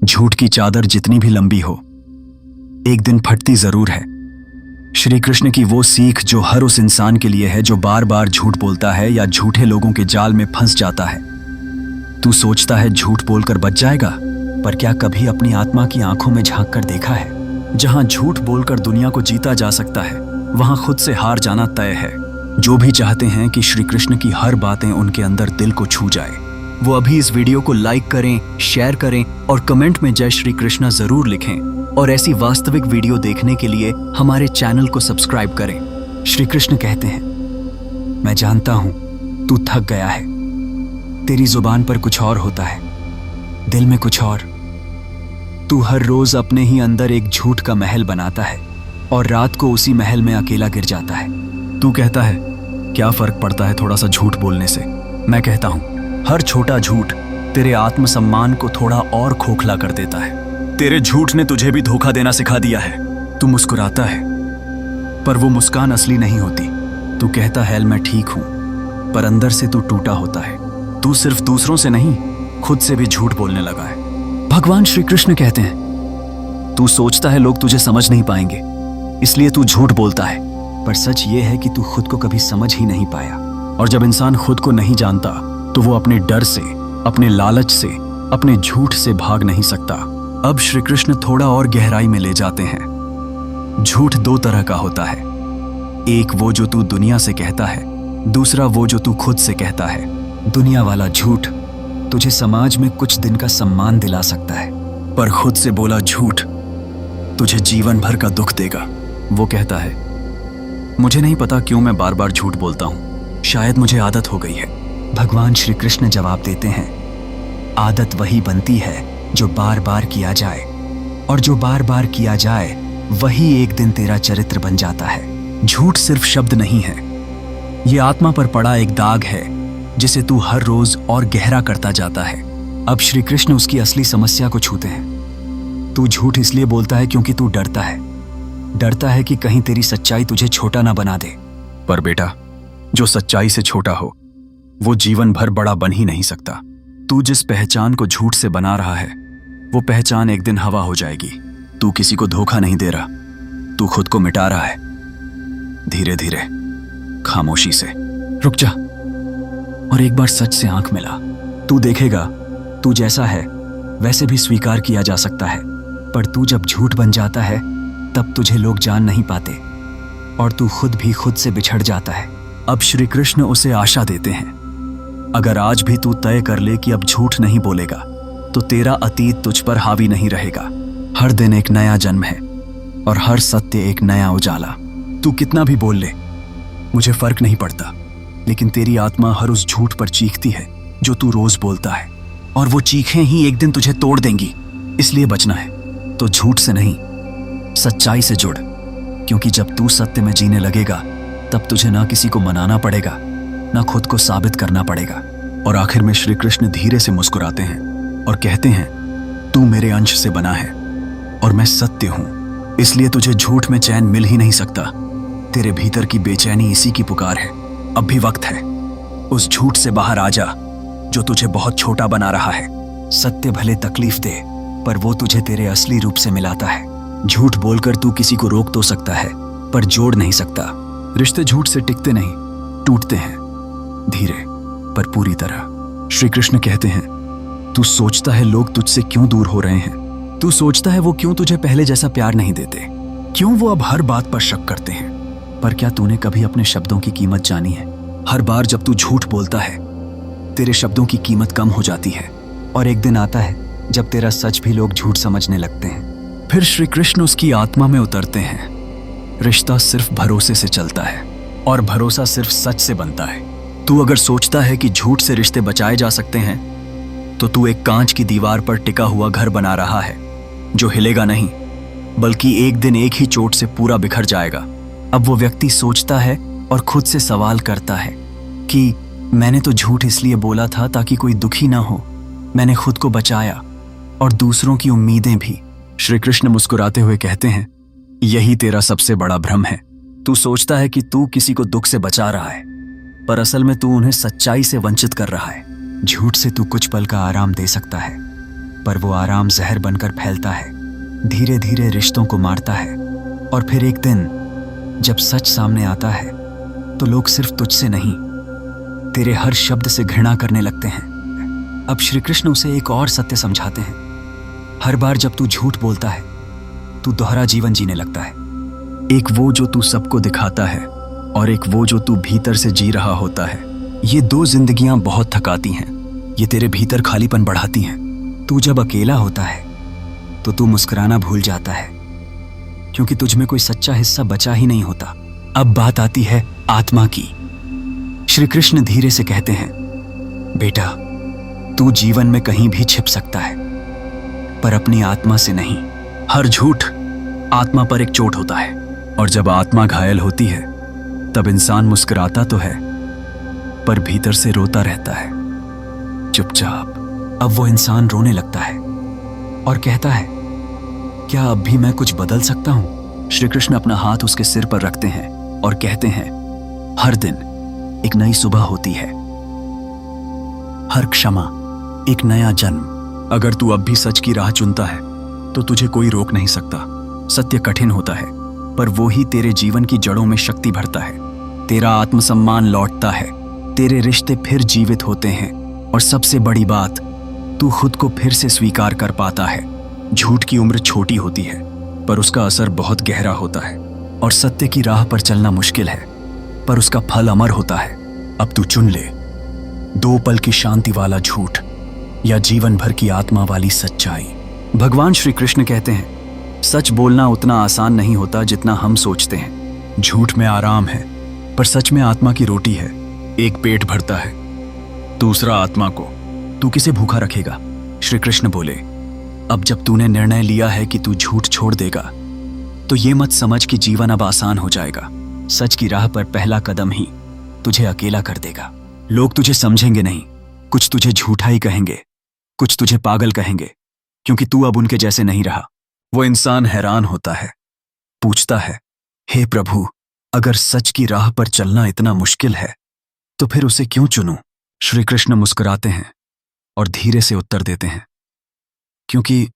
झूठ की चादर जितनी भी लंबी हो, एक दिन फटती जरूर है। श्री कृष्ण की वो सीख जो हर उस इंसान के लिए है जो बार बार झूठ बोलता है या झूठे लोगों के जाल में फंस जाता है। तू सोचता है झूठ बोलकर बच जाएगा, पर क्या कभी अपनी आत्मा की आंखों में झांक कर देखा है? जहां झूठ बोलकर दुनिया को जीता जा सकता है, वहां खुद से हार जाना तय है। जो भी चाहते हैं कि श्री कृष्ण की हर बातें उनके अंदर दिल को छू जाए, वो अभी इस वीडियो को लाइक करें, शेयर करें और कमेंट में जय श्री कृष्णा जरूर लिखें। और ऐसी वास्तविक वीडियो देखने के लिए हमारे चैनल को सब्सक्राइब करें। श्री कृष्ण कहते हैं, मैं जानता हूं तू थक गया है। तेरी जुबान पर कुछ और होता है, दिल में कुछ और। तू हर रोज अपने ही अंदर एक झूठ का महल बनाता है और रात को उसी महल में अकेला गिर जाता है। तू कहता है, क्या फर्क पड़ता है थोड़ा सा झूठ बोलने से? मैं कहता हूं, हर छोटा झूठ तेरे आत्मसम्मान को थोड़ा और खोखला कर देता है। तेरे झूठ ने तुझे भी धोखा देना सिखा दिया है। तू मुस्कुराता है, पर वो मुस्कान असली नहीं होती। तू कहता है मैं ठीक हूं, पर अंदर से तू टूटा होता है। तू सिर्फ दूसरों से नहीं, खुद से भी झूठ बोलने लगा है। भगवान श्री कृष्ण कहते हैं, तू सोचता है लोग तुझे समझ नहीं पाएंगे, इसलिए तू झूठ बोलता है। पर सच ये है कि तू खुद को कभी समझ ही नहीं पाया। और जब इंसान खुद को नहीं जानता, तो वो अपने डर से, अपने लालच से, अपने झूठ से भाग नहीं सकता। अब श्री कृष्ण थोड़ा और गहराई में ले जाते हैं। झूठ दो तरह का होता है, एक वो जो तू दुनिया से कहता है, दूसरा वो जो तू खुद से कहता है। दुनिया वाला झूठ तुझे समाज में कुछ दिन का सम्मान दिला सकता है, पर खुद से बोला झूठ तुझे जीवन भर का दुख देगा। वो कहता है, मुझे नहीं पता क्यों मैं बार बार झूठ बोलता हूं, शायद मुझे आदत हो गई है। भगवान श्री कृष्ण जवाब देते हैं, आदत वही बनती है जो बार बार किया जाए, और जो बार बार किया जाए वही एक दिन तेरा चरित्र बन जाता है। झूठ सिर्फ शब्द नहीं है, ये आत्मा पर पड़ा एक दाग है जिसे तू हर रोज और गहरा करता जाता है। अब श्री कृष्ण उसकी असली समस्या को छूते हैं। तू झूठ इसलिए बोलता है क्योंकि तू डरता है कि कहीं तेरी सच्चाई तुझे छोटा ना बना दे। पर बेटा, जो सच्चाई से छोटा हो वो जीवन भर बड़ा बन ही नहीं सकता। तू जिस पहचान को झूठ से बना रहा है, वो पहचान एक दिन हवा हो जाएगी। तू किसी को धोखा नहीं दे रहा, तू खुद को मिटा रहा है, धीरे धीरे, खामोशी से। रुक जा और एक बार सच से आंख मिला। तू देखेगा, तू जैसा है वैसे भी स्वीकार किया जा सकता है। पर तू जब झूठ बन जाता है, तब तुझे लोग जान नहीं पाते और तू खुद भी खुद से बिछड़ जाता है। अब श्री कृष्ण उसे आशा देते हैं, अगर आज भी तू तय कर ले कि अब झूठ नहीं बोलेगा, तो तेरा अतीत तुझ पर हावी नहीं रहेगा। हर दिन एक नया जन्म है और हर सत्य एक नया उजाला। तू कितना भी बोल ले, मुझे फर्क नहीं पड़ता, लेकिन तेरी आत्मा हर उस झूठ पर चीखती है जो तू रोज बोलता है, और वो चीखें ही एक दिन तुझे तोड़ देंगी। इसलिए बचना है तो झूठ से नहीं, सच्चाई से जुड़, क्योंकि जब तू सत्य में जीने लगेगा, तब तुझे ना किसी को मनाना पड़ेगा, ना खुद को साबित करना पड़ेगा। और आखिर में श्री कृष्ण धीरे से मुस्कुराते हैं और कहते हैं, तू मेरे अंश से बना है और मैं सत्य हूं, इसलिए तुझे झूठ में चैन मिल ही नहीं सकता। तेरे भीतर की बेचैनी इसी की पुकार है। अब भी वक्त है, उस झूठ से बाहर आ जा जो तुझे बहुत छोटा बना रहा है। सत्य भले तकलीफ दे, पर वो तुझे तेरे असली रूप से मिलाता है। झूठ बोलकर तू किसी को रोक तो सकता है, पर जोड़ नहीं सकता। रिश्ते झूठ से टिकते नहीं, टूटते हैं, धीरे पर पूरी तरह। श्री कृष्ण कहते हैं, तू सोचता है लोग तुझसे क्यों दूर हो रहे हैं? तू सोचता है वो क्यों तुझे पहले जैसा प्यार नहीं देते, क्यों वो अब हर बात पर शक करते हैं? पर क्या तूने कभी अपने शब्दों की कीमत जानी है? हर बार जब तू झूठ बोलता है, तेरे शब्दों की कीमत कम हो जाती है, और एक दिन आता है जब तेरा सच भी लोग झूठ समझने लगते हैं। फिर श्री कृष्ण उसकी आत्मा में उतरते हैं। रिश्ता सिर्फ भरोसे से चलता है, और भरोसा सिर्फ सच से बनता है। तू अगर सोचता है कि झूठ से रिश्ते बचाए जा सकते हैं, तो तू एक कांच की दीवार पर टिका हुआ घर बना रहा है जो हिलेगा नहीं, बल्कि एक दिन एक ही चोट से पूरा बिखर जाएगा। अब वो व्यक्ति सोचता है और खुद से सवाल करता है कि मैंने तो झूठ इसलिए बोला था ताकि कोई दुखी ना हो, मैंने खुद को बचाया और दूसरों की उम्मीदें भी। श्री कृष्ण मुस्कुराते हुए कहते हैं, यही तेरा सबसे बड़ा भ्रम है। तू सोचता है कि तू किसी को दुख से बचा रहा है, पर असल में तू उन्हें सच्चाई से वंचित कर रहा है। झूठ से तू कुछ पल का आराम दे सकता है, पर वो आराम जहर बनकर फैलता है, धीरे धीरे रिश्तों को मारता है। और फिर एक दिन जब सच सामने आता है तो लोग सिर्फ तुझसे नहीं, तेरे हर शब्द से घृणा करने लगते हैं। अब श्री कृष्ण उसे एक और सत्य समझाते हैं। हर बार जब तू झूठ बोलता है तू दोहरा जीवन जीने लगता है। एक वो जो तू सबको दिखाता है और एक वो जो तू भीतर से जी रहा होता है। ये दो जिंदगियां बहुत थकाती हैं। ये तेरे भीतर खालीपन बढ़ाती हैं। तू जब अकेला होता है तो तू मुस्कुराना भूल जाता है, क्योंकि तुझ में कोई सच्चा हिस्सा बचा ही नहीं होता। अब बात आती है आत्मा की। श्री कृष्ण धीरे से कहते हैं, बेटा, तू जीवन में कहीं भी छिप सकता है, पर अपनी आत्मा से नहीं। हर झूठ आत्मा पर एक चोट होता है, और जब आत्मा घायल होती है तब इंसान मुस्कुराता तो है, पर भीतर से रोता रहता है, चुपचाप। अब वो इंसान रोने लगता है और कहता है, क्या अब भी मैं कुछ बदल सकता हूं? श्री कृष्ण अपना हाथ उसके सिर पर रखते हैं और कहते हैं, हर दिन एक नई सुबह होती है, हर क्षमा एक नया जन्म। अगर तू अब भी सच की राह चुनता है तो तुझे कोई रोक नहीं सकता। सत्य कठिन होता है, पर वो ही तेरे जीवन की जड़ों में शक्ति भरता है। तेरा आत्मसम्मान लौटता है, तेरे रिश्ते फिर जीवित होते हैं, और सबसे बड़ी बात, तू खुद को फिर से स्वीकार कर पाता है। झूठ की उम्र छोटी होती है, पर उसका असर बहुत गहरा होता है, और सत्य की राह पर चलना मुश्किल है, पर उसका फल अमर होता है। अब तू चुन ले, 2 पल की शांति वाला झूठ या जीवन भर की आत्मा वाली सच्चाई। भगवान श्री कृष्ण कहते हैं, सच बोलना उतना आसान नहीं होता जितना हम सोचते हैं। झूठ में आराम है, पर सच में आत्मा की रोटी है। एक पेट भरता है, दूसरा आत्मा को। तू किसे भूखा रखेगा? श्री कृष्ण बोले, अब जब तूने निर्णय लिया है कि तू झूठ छोड़ देगा, तो ये मत समझ कि जीवन अब आसान हो जाएगा। सच की राह पर पहला कदम ही तुझे अकेला कर देगा। लोग तुझे समझेंगे नहीं, कुछ तुझे झूठा ही कहेंगे, कुछ तुझे पागल कहेंगे, क्योंकि तू अब उनके जैसे नहीं रहा। वो इंसान हैरान होता है, पूछता है, हे प्रभु, अगर सच की राह पर चलना इतना मुश्किल है तो फिर उसे क्यों चुनूं? श्री कृष्ण मुस्कुराते हैं और धीरे से उत्तर देते हैं, क्योंकि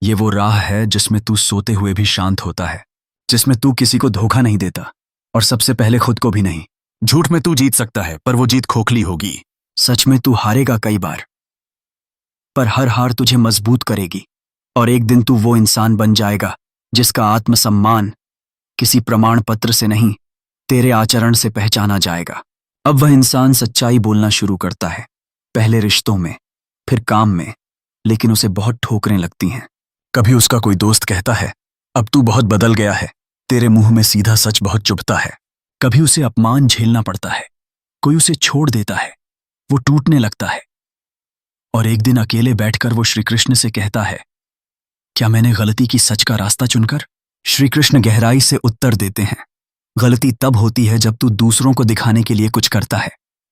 ये वो राह है जिसमें तू सोते हुए भी शांत होता है, जिसमें तू किसी को धोखा नहीं देता, और सबसे पहले खुद को भी नहीं। झूठ में तू जीत सकता है, पर वो जीत खोखली होगी। सच में तू हारेगा कई बार, पर हर हार तुझे मजबूत करेगी, और एक दिन तू वो इंसान बन जाएगा जिसका आत्मसम्मान किसी प्रमाण पत्र से नहीं, तेरे आचरण से पहचाना जाएगा। अब वह इंसान सच्चाई बोलना शुरू करता है, पहले रिश्तों में, फिर काम में, लेकिन उसे बहुत ठोकरें लगती हैं। कभी उसका कोई दोस्त कहता है, अब तू बहुत बदल गया है, तेरे मुंह में सीधा सच बहुत चुभता है। कभी उसे अपमान झेलना पड़ता है, कोई उसे छोड़ देता है, वो टूटने लगता है, और एक दिन अकेले बैठकर वो श्री कृष्ण से कहता है, क्या मैंने गलती की सच का रास्ता चुनकर? श्री कृष्ण गहराई से उत्तर देते हैं, गलती तब होती है जब तू दूसरों को दिखाने के लिए कुछ करता है।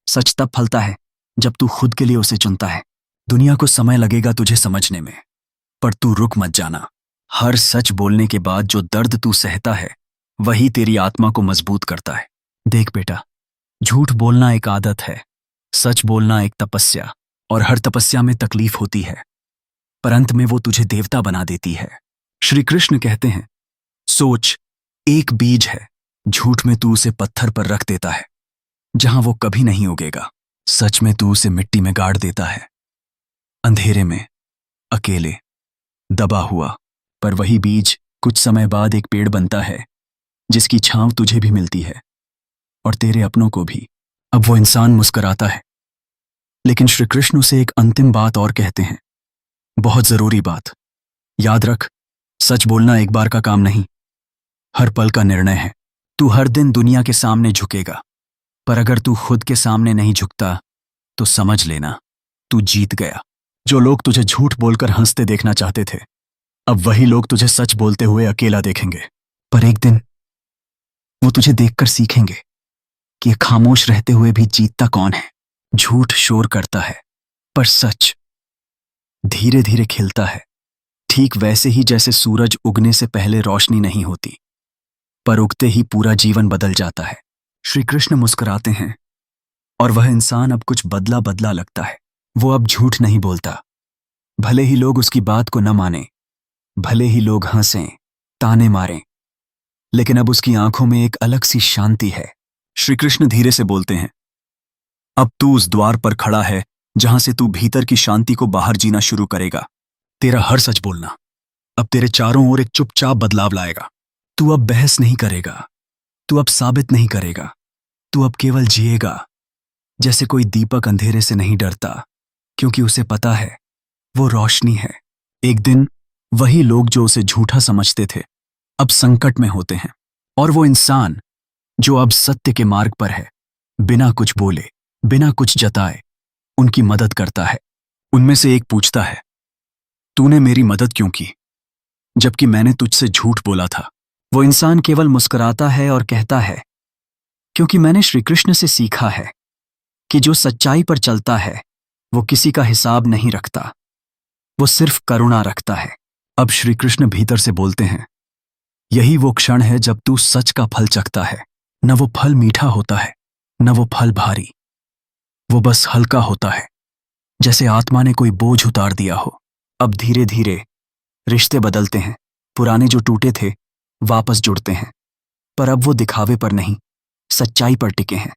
सच तब फलता है जब तू खुद के लिए उसे चुनता है। दुनिया को समय लगेगा तुझे समझने में, पर तू रुक मत जाना। हर सच बोलने के बाद जो दर्द तू सहता है, वही तेरी आत्मा को मजबूत करता है। देख बेटा, झूठ बोलना एक आदत है, सच बोलना एक तपस्या, और हर तपस्या में तकलीफ होती है, पर अंत में वो तुझे देवता बना देती है। श्री कृष्ण कहते हैं, सोच, एक बीज है, झूठ में तू उसे पत्थर पर रख देता है जहां वो कभी नहीं उगेगा। सच में तू उसे मिट्टी में गाड़ देता है, अंधेरे में, अकेले, दबा हुआ। पर वही बीज कुछ समय बाद एक पेड़ बनता है जिसकी छांव तुझे भी मिलती है और तेरे अपनों को भी। अब वो इंसान मुस्कुराता है, लेकिन श्री कृष्ण उसे एक अंतिम बात और कहते हैं, बहुत जरूरी बात। याद रख, सच बोलना एक बार का काम नहीं, हर पल का निर्णय है। तू हर दिन दुनिया के सामने झुकेगा, पर अगर तू खुद के सामने नहीं झुकता तो समझ लेना तू जीत गया। जो लोग तुझे झूठ बोलकर हंसते देखना चाहते थे, अब वही लोग तुझे सच बोलते हुए अकेला देखेंगे। पर एक दिन वो तुझे देखकर सीखेंगे कि खामोश रहते हुए भी जीतता कौन है। झूठ शोर करता है, पर सच धीरे धीरे खिलता है, ठीक वैसे ही जैसे सूरज उगने से पहले रोशनी नहीं होती, पर उगते ही पूरा जीवन बदल जाता है। श्री कृष्ण मुस्कुराते हैं और वह इंसान अब कुछ बदला बदला लगता है। वो अब झूठ नहीं बोलता, भले ही लोग उसकी बात को न माने, भले ही लोग हंसें, ताने मारें, लेकिन अब उसकी आंखों में एक अलग सी शांति है। श्री कृष्ण धीरे से बोलते हैं, अब तू उस द्वार पर खड़ा है जहां से तू भीतर की शांति को बाहर जीना शुरू करेगा। तेरा हर सच बोलना अब तेरे चारों ओर एक चुपचाप बदलाव लाएगा। तू अब बहस नहीं करेगा, तू अब साबित नहीं करेगा, तू अब केवल जिएगा। जैसे कोई दीपक अंधेरे से नहीं डरता, क्योंकि उसे पता है वो रोशनी है। एक दिन वही लोग जो उसे झूठा समझते थे अब संकट में होते हैं, और वो इंसान जो अब सत्य के मार्ग पर है, बिना कुछ बोले, बिना कुछ जताए, उनकी मदद करता है। उनमें से एक पूछता है, तूने मेरी मदद क्यों की जबकि मैंने तुझसे झूठ बोला था? वो इंसान केवल मुस्कुराता है और कहता है, क्योंकि मैंने श्री कृष्ण से सीखा है कि जो सच्चाई पर चलता है वो किसी का हिसाब नहीं रखता, वो सिर्फ करुणा रखता है। अब श्री कृष्ण भीतर से बोलते हैं, यही वो क्षण है जब तू सच का फल चखता है। न वो फल मीठा होता है, न वो फल भारी, वो बस हल्का होता है, जैसे आत्मा ने कोई बोझ उतार दिया हो। अब धीरे धीरे रिश्ते बदलते हैं, पुराने जो टूटे थे वापस जुड़ते हैं, पर अब वो दिखावे पर नहीं, सच्चाई पर टिके हैं।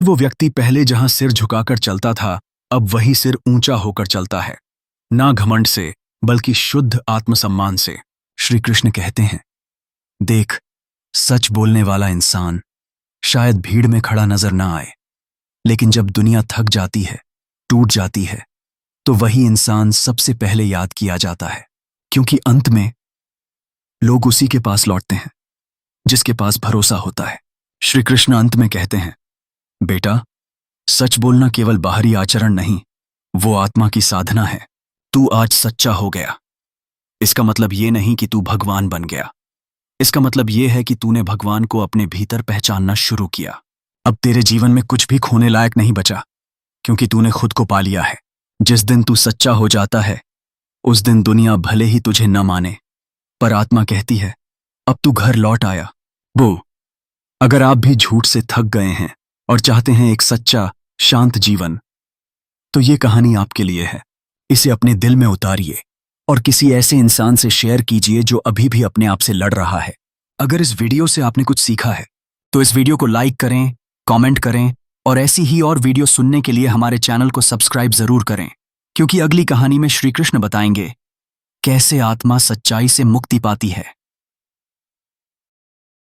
वो व्यक्ति पहले जहां सिर झुकाकर चलता था, अब वही सिर ऊंचा होकर चलता है, ना घमंड से बल्कि शुद्ध आत्मसम्मान से। श्री कृष्ण कहते हैं, देख, सच बोलने वाला इंसान शायद भीड़ में खड़ा नजर ना आए, लेकिन जब दुनिया थक जाती है, टूट जाती है, तो वही इंसान सबसे पहले याद किया जाता है, क्योंकि अंत में लोग उसी के पास लौटते हैं जिसके पास भरोसा होता है। श्री कृष्ण अंत में कहते हैं, बेटा, सच बोलना केवल बाहरी आचरण नहीं, वो आत्मा की साधना है। तू आज सच्चा हो गया, इसका मतलब ये नहीं कि तू भगवान बन गया, इसका मतलब ये है कि तूने भगवान को अपने भीतर पहचानना शुरू किया। अब तेरे जीवन में कुछ भी खोने लायक नहीं बचा, क्योंकि तूने खुद को पा लिया है। जिस दिन तू सच्चा हो जाता है, उस दिन दुनिया भले ही तुझे न माने, पर आत्मा कहती है, अब तू घर लौट आया। अगर आप भी झूठ से थक गए हैं और चाहते हैं एक सच्चा, शांत जीवन, तो ये कहानी आपके लिए है। इसे अपने दिल में उतारिए और किसी ऐसे इंसान से शेयर कीजिए जो अभी भी अपने आप से लड़ रहा है। अगर इस वीडियो से आपने कुछ सीखा है तो इस वीडियो को लाइक करें, कमेंट करें, और ऐसी ही और वीडियो सुनने के लिए हमारे चैनल को सब्सक्राइब जरूर करें, क्योंकि अगली कहानी में श्री कृष्ण बताएंगे कैसे आत्मा सच्चाई से मुक्ति पाती है।